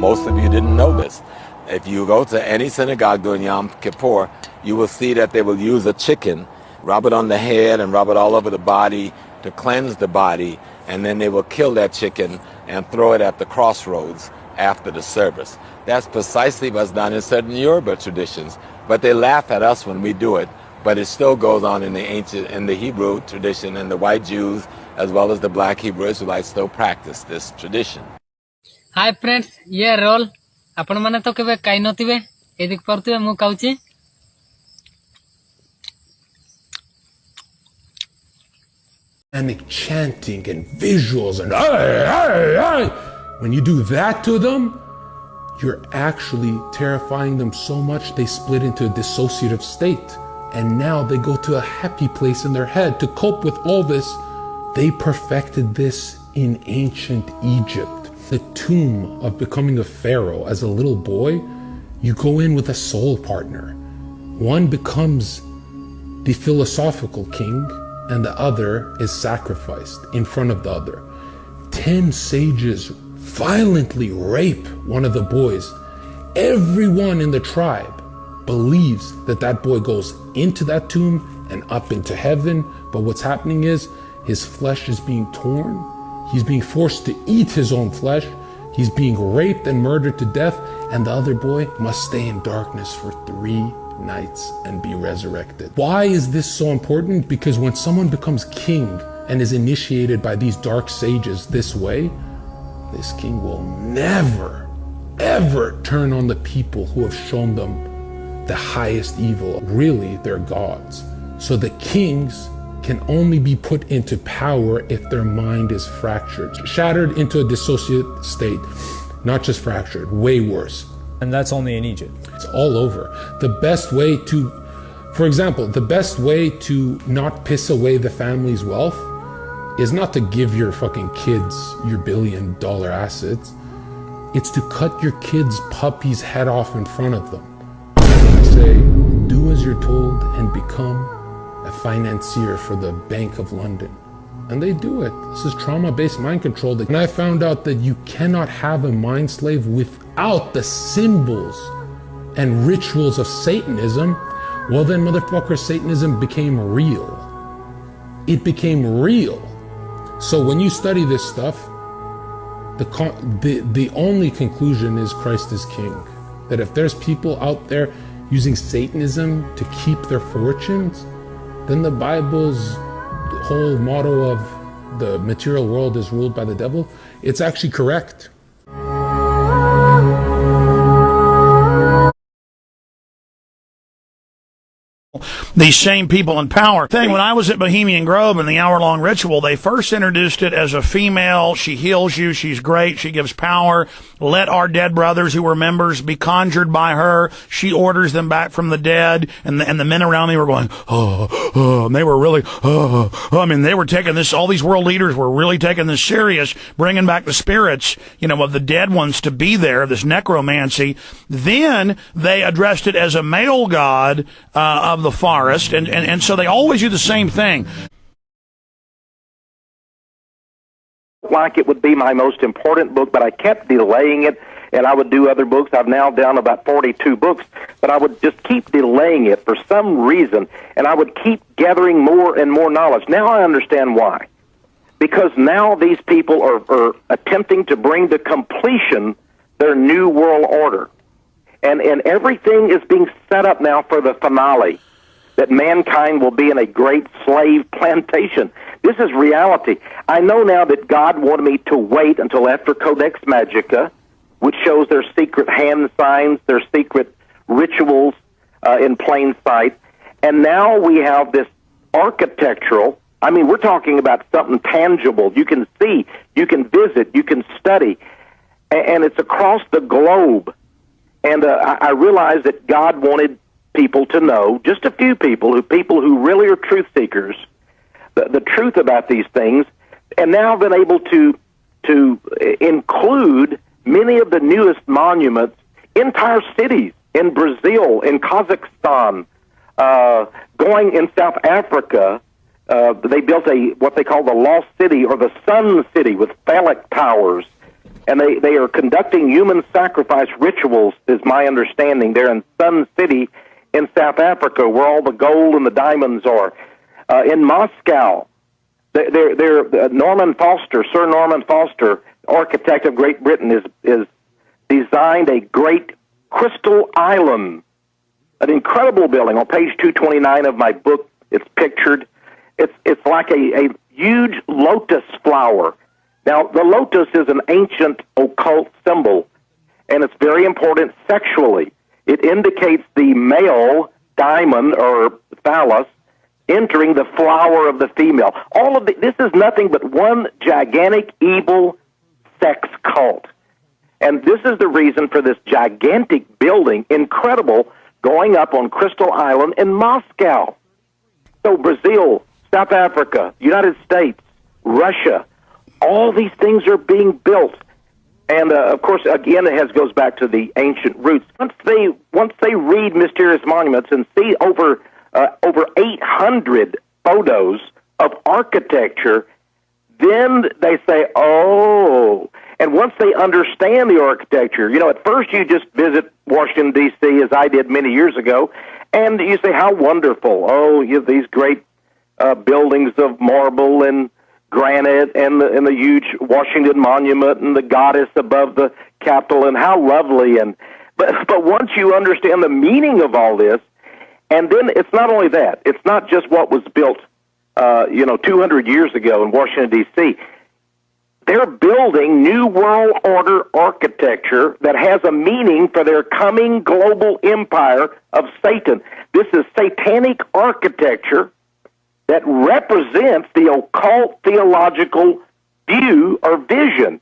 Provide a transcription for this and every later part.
Most of you didn't know this. If you go to any synagogue during Yom Kippur, you will see that they will use a chicken, rub it on the head and rub it all over the body to cleanse the body, and then they will kill that chicken and throw it at the crossroads after the service. That's precisely what's done in certain Yoruba traditions, but they laugh at us when we do it, but it still goes on in the Hebrew tradition, and the white Jews as well as the black Hebrew Israelites still practice this tradition. Hi friends, yeah roll. ଆପଣ ମାନେ ତ କେବେ ଖାଇ ନଥିବେ ଏଦିକ ପରଥିବେ ମୁଁ ଖାଉଛି and the chanting and visuals and when you do that to them, you're actually terrifying them so much they split into a dissociative state, and now they go to a happy place in their head to cope with all this. They perfected this in ancient Egypt. The tomb of becoming a pharaoh as a little boy, you go in with a soul partner. One becomes the philosophical king and the other is sacrificed in front of the other. 10 sages violently rape one of the boys. Everyone in the tribe believes that that boy goes into that tomb and up into heaven, but what's happening is his flesh is being torn. He's being forced to eat his own flesh. He's being raped and murdered to death, and the other boy must stay in darkness for 3 nights and be resurrected. Why is this so important? Because when someone becomes king and is initiated by these dark sages this way, this king will never, ever turn on the people who have shown them the highest evil. Really, they're gods. So the kings can only be put into power if their mind is fractured, shattered into a dissociative state, not just fractured, way worse. And that's only in Egypt. It's all over. The best way to, for example, the best way to not piss away the family's wealth is not to give your fucking kids your $1 billion assets. It's to cut your kid's puppy's head off in front of them. Say, do as you're told and become a financier for the Bank of London. And they do it. This is trauma-based mind control. And I found out that you cannot have a mind slave without the symbols and rituals of Satanism. Well then, motherfucker, Satanism became real. It became real. So when you study this stuff, the only conclusion is Christ is king. That if there's people out there using Satanism to keep their fortunes, then the Bible's whole motto of the material world is ruled by the devil, it's actually correct. These same people in power. When I was at Bohemian Grove in the hour-long ritual, they first introduced it as a female. She heals you. She's great. She gives power. Let our dead brothers who were members be conjured by her. She orders them back from the dead. And the men around me were going, oh, and they were really, I mean, they were taking this, all these world leaders were really taking this serious, bringing back the spirits, of the dead ones to be there, this necromancy. Then they addressed it as a male god of the forest, and so they always do the same thing. Like it would be my most important book, but I kept delaying it, and I would do other books. I've now done about 42 books, but I would just keep delaying it for some reason, and I would keep gathering more and more knowledge. Now I understand why. Because now these people are attempting to bring to completion their new world order. And everything is being set up now for the finale, that mankind will be in a great slave plantation. This is reality. I know now that God wanted me to wait until after Codex Magica, which shows their secret hand signs, their secret rituals in plain sight. And now we have this architectural, I mean, we're talking about something tangible. You can see, you can visit, you can study, and it's across the globe. And I realized that God wanted people to know, just a few people who really are truth seekers, the truth about these things, and now been able to include many of the newest monuments, entire cities in Brazil, in Kazakhstan, going in South Africa. They built what they call the Lost City or the Sun City with phallic towers. and they are conducting human sacrifice rituals, is my understanding. They're in Sun City in South Africa, where all the gold and the diamonds are. In Moscow, they're Norman Foster, Sir Norman Foster, architect of Great Britain, is designed a great crystal island, an incredible building. On page 229 of my book, it's pictured. It's like a huge lotus flower. Now, the lotus is an ancient occult symbol, and it's very important sexually. It indicates the male diamond or phallus entering the flower of the female. This is nothing but one gigantic evil sex cult. And this is the reason for this gigantic building, incredible, going up on Crystal Island in Moscow. So Brazil, South Africa, United States, Russia, all these things are being built. And, of course, again, goes back to the ancient roots. Once they read Mysterious Monuments and see over 800 photos of architecture, then they say, oh. And once they understand the architecture, at first you just visit Washington, D.C., as I did many years ago, and you say, how wonderful. Oh, you have these great buildings of marble and granite and the huge Washington Monument and the goddess above the Capitol, and how lovely. But once you understand the meaning of all this, and then it's not only that, it's not just what was built 200 years ago in Washington, D.C., they're building New World Order architecture that has a meaning for their coming global empire of Satan. This is satanic architecture that represents the occult theological view or vision.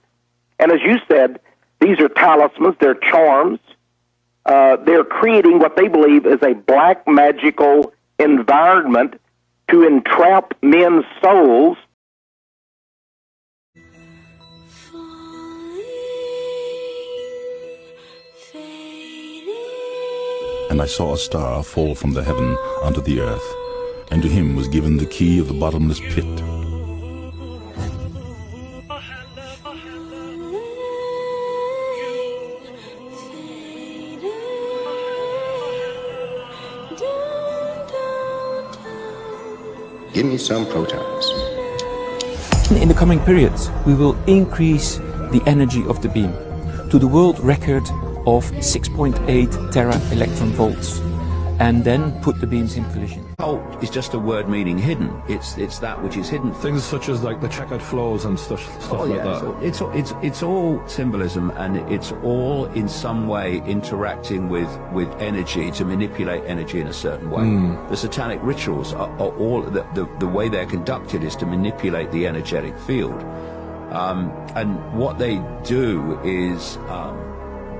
And as you said, these are talismans, they're charms. They're creating what they believe is a black magical environment to entrap men's souls. And I saw a star fall from the heaven unto the earth, and to him was given the key of the bottomless pit. Give me some protons. In the coming periods, we will increase the energy of the beam to the world record of 6.8 tera electron volts, and then put the beams in collision. Occult is just a word meaning hidden. It's that which is hidden. Things such as like the checkered flows and stuff like that. So it's all symbolism, and it's all in some way interacting with energy to manipulate energy in a certain way. The satanic rituals are all the way they're conducted is to manipulate the energetic field, and what they do is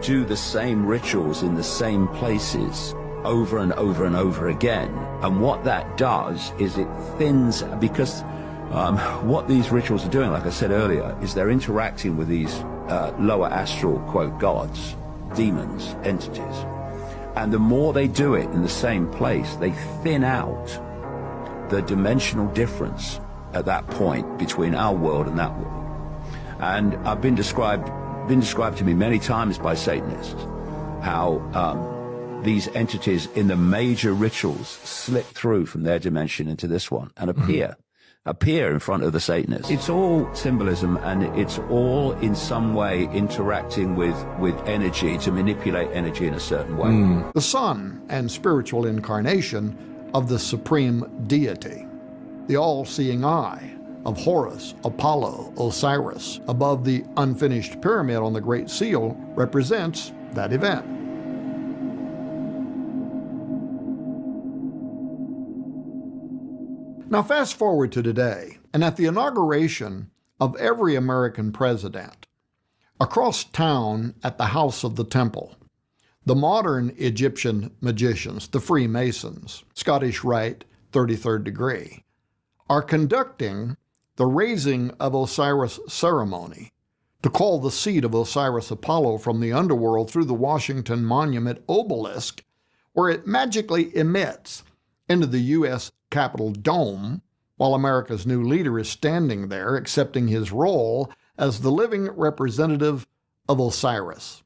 do the same rituals in the same places over and over and over again. And what that does is it thins, because what these rituals are doing, like I said earlier, is they're interacting with these lower astral, quote, gods, demons, entities. And the more they do it in the same place, they thin out the dimensional difference at that point between our world and that world. And I've been described to me many times by Satanists how these entities in the major rituals slip through from their dimension into this one and appear in front of the Satanists. It's all symbolism, and it's all in some way interacting with energy to manipulate energy in a certain way. The Son and spiritual incarnation of the supreme deity, the all-seeing eye of Horus, Apollo, Osiris, above the unfinished pyramid on the Great Seal, represents that event. Now fast forward to today, and at the inauguration of every American president, across town at the House of the Temple, the modern Egyptian magicians, the Freemasons, Scottish Rite, 33rd degree, are conducting the raising of Osiris ceremony to call the seat of Osiris Apollo from the underworld through the Washington Monument obelisk, where it magically emits into the U.S. Capitol dome while America's new leader is standing there accepting his role as the living representative of Osiris.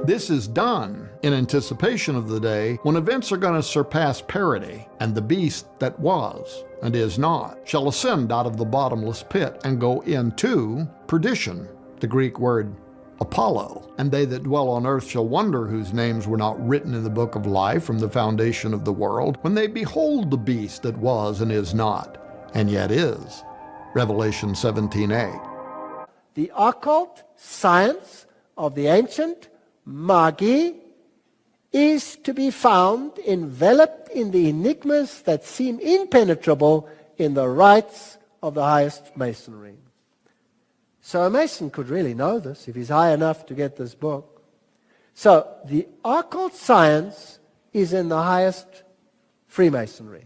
This is done in anticipation of the day when events are going to surpass parity, and the beast that was and is not shall ascend out of the bottomless pit and go into perdition, the Greek word Apollo. And they that dwell on earth shall wonder whose names were not written in the book of life from the foundation of the world, when they behold the beast that was and is not, and yet is. Revelation 17:8. The occult science of the ancient Magi is to be found enveloped in the enigmas that seem impenetrable in the rites of the highest masonry. So a Mason could really know this if he's high enough to get this book. So the occult science is in the highest Freemasonry.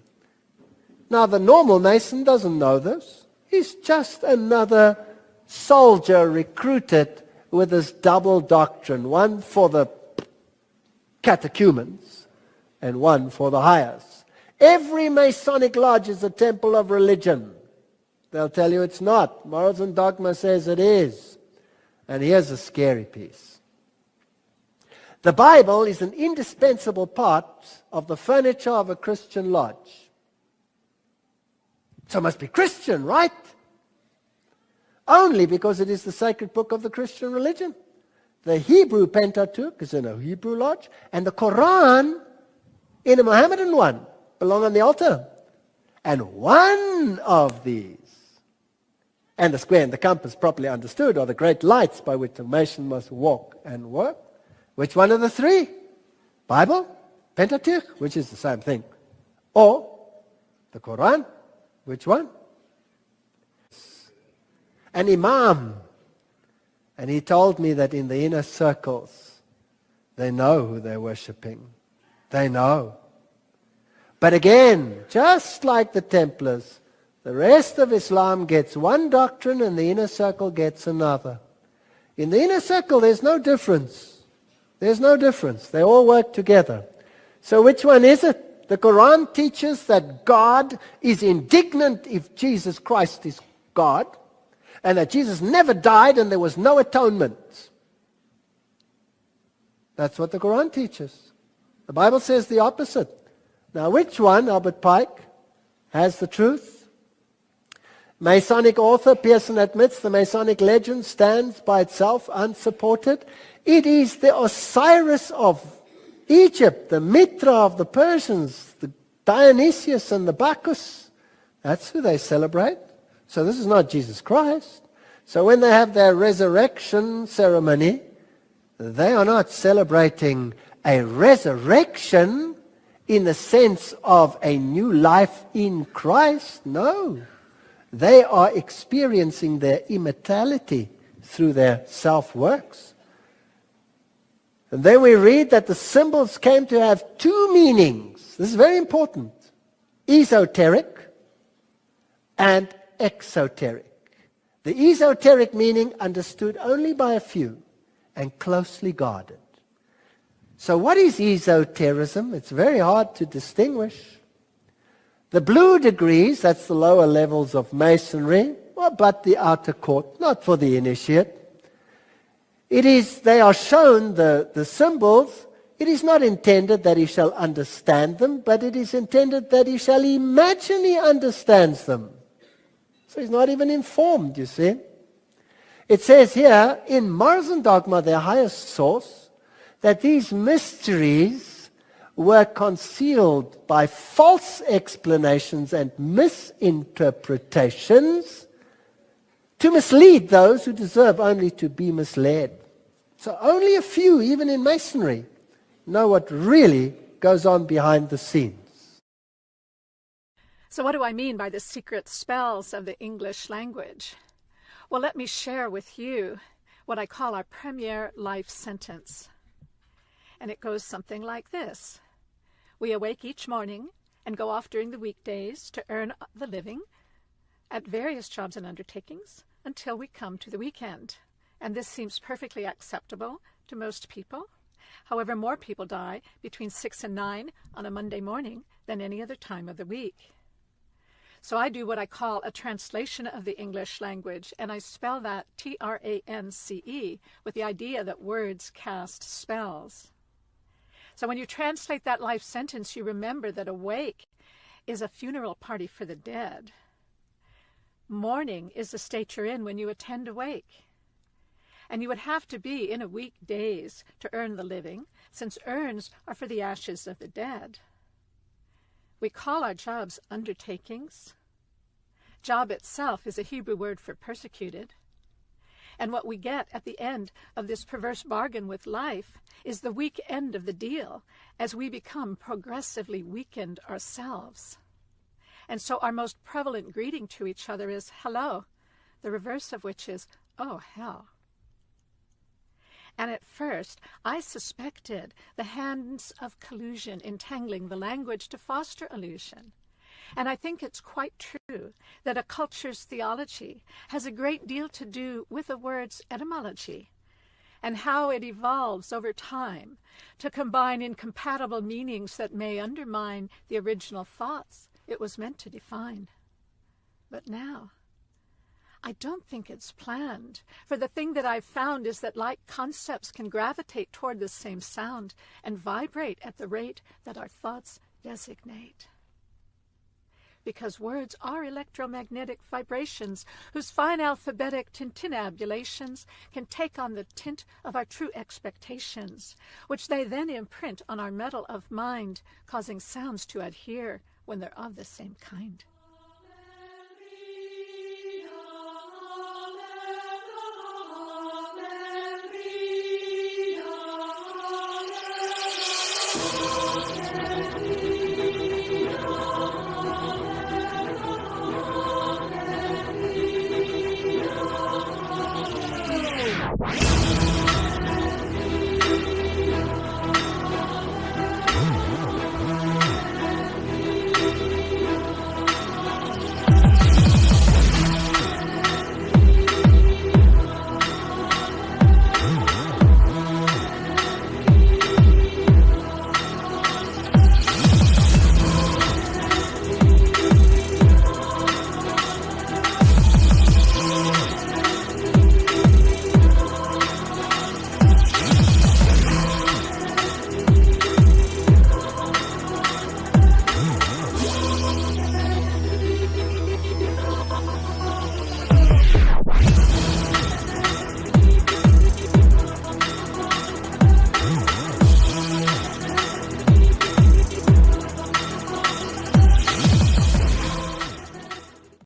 Now the normal Mason doesn't know this. He's just another soldier recruited with this double doctrine, one for the catechumens and one for the highest. Every Masonic lodge is a temple of religion. They'll tell you it's not. Morals and Dogma says it is. And here's the scary piece. The Bible is an indispensable part of the furniture of a Christian lodge. So it must be Christian, right? Only because it is the sacred book of the Christian religion. The Hebrew Pentateuch is in a Hebrew lodge, and the Quran in a Mohammedan one belong on the altar. And one of these, and the square and the compass properly understood, are the great lights by which a Mason must walk and work. Which one of the three? Bible, Pentateuch, which is the same thing, or the Quran? Which one? An imam, and he told me that in the inner circles they know who they're worshipping. They know. But again, just like the Templars, the rest of Islam gets one doctrine and the inner circle gets another. In the inner circle there's no difference. There's no difference. They all work together. So which one is it? The Quran teaches that God is indignant if Jesus Christ is God, and that Jesus never died and there was no atonement. That's what the Quran teaches. The Bible says the opposite. Now which one, Albert Pike, has the truth? Masonic author Pearson admits the Masonic legend stands by itself unsupported. It is the Osiris of Egypt, the Mitra of the Persians, the Dionysius and the Bacchus. That's who they celebrate. So this is not Jesus Christ. So when they have their resurrection ceremony, they are not celebrating a resurrection in the sense of a new life in Christ. No. They are experiencing their immortality through their self-works. And then we read that the symbols came to have two meanings. This is very important. Esoteric and exoteric. The esoteric meaning understood only by a few and closely guarded. So what is esotericism? It's very hard to distinguish. The blue degrees, that's the lower levels of Masonry, but the outer court, not for the initiate. They are shown the symbols. It is not intended that he shall understand them, but it is intended that he shall imagine he understands them. So he's not even informed, you see. It says here, in Morals and Dogma, their highest source, that these mysteries were concealed by false explanations and misinterpretations to mislead those who deserve only to be misled. So only a few, even in Masonry, know what really goes on behind the scenes. So what do I mean by the secret spells of the English language? Well, let me share with you what I call our premier life sentence. And it goes something like this. We awake each morning and go off during the weekdays to earn the living at various jobs and undertakings until we come to the weekend. And this seems perfectly acceptable to most people. However, more people die between 6 and 9 on a Monday morning than any other time of the week. So I do what I call a translation of the English language, and I spell that Trance, with the idea that words cast spells. So when you translate that life sentence, you remember that a wake is a funeral party for the dead. Mourning is the state you're in when you attend a wake. And you would have to be in a weak daze to earn the living, since urns are for the ashes of the dead. We call our jobs undertakings. Job itself is a Hebrew word for persecuted. And what we get at the end of this perverse bargain with life is the weak end of the deal, as we become progressively weakened ourselves. And so our most prevalent greeting to each other is hello, the reverse of which is, oh, hell. And at first, I suspected the hands of collusion entangling the language to foster illusion. And I think it's quite true that a culture's theology has a great deal to do with a word's etymology and how it evolves over time to combine incompatible meanings that may undermine the original thoughts it was meant to define. But now, I don't think it's planned, for the thing that I've found is that like concepts can gravitate toward the same sound and vibrate at the rate that our thoughts designate. Because words are electromagnetic vibrations whose fine alphabetic tintinnabulations can take on the tint of our true expectations, which they then imprint on our metal of mind, causing sounds to adhere when they're of the same kind.